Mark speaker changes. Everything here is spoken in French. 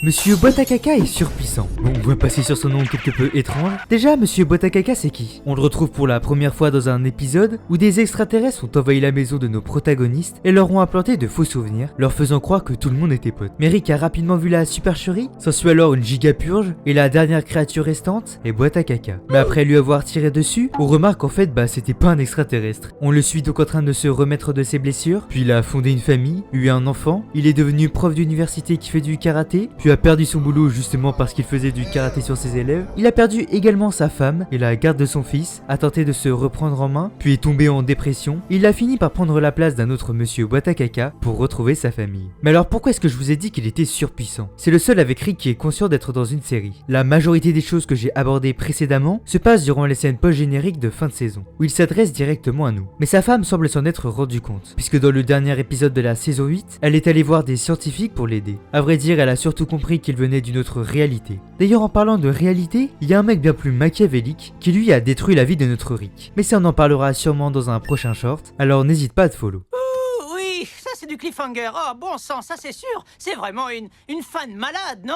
Speaker 1: Monsieur Boîte à Caca est surpuissant. Bon, on va passer sur son nom quelque peu étrange. Déjà, Monsieur Boîte à Caca, c'est qui? On le retrouve pour la première fois dans un épisode où des extraterrestres ont envahi la maison de nos protagonistes et leur ont implanté de faux souvenirs, leur faisant croire que tout le monde était pote. Mais Rick a rapidement vu la supercherie, s'ensuit alors une giga purge, et la dernière créature restante est Boîte à Caca. Mais après lui avoir tiré dessus, on remarque qu'en fait, c'était pas un extraterrestre. On le suit donc en train de se remettre de ses blessures, puis il a fondé une famille, eu un enfant, il est devenu prof d'université qui fait du karaté, puis a perdu son boulot justement parce qu'il faisait du karaté sur ses élèves. Il a perdu également sa femme et la garde de son fils, a tenté de se reprendre en main, puis est tombé en dépression. Il a fini par prendre la place d'un autre monsieur Boîte à Caca pour retrouver sa famille. Mais alors pourquoi est-ce que je vous ai dit qu'il était surpuissant? C'est le seul avec Rick qui est conscient d'être dans une série. La majorité des choses que j'ai abordées précédemment se passent durant les scènes post-génériques de fin de saison, où il s'adresse directement à nous. Mais sa femme semble s'en être rendu compte, puisque dans le dernier épisode de la saison 8, elle est allée voir des scientifiques pour l'aider. À vrai dire, elle a surtout compris qu'il venait d'une autre réalité. D'ailleurs, en parlant de réalité, il y a un mec bien plus machiavélique qui lui a détruit la vie de notre Rick. Mais ça on en parlera sûrement dans un prochain short, alors n'hésite pas à te follow.
Speaker 2: Oui, ça c'est du cliffhanger. Oh bon sang, ça c'est sûr. C'est vraiment une fan malade, non?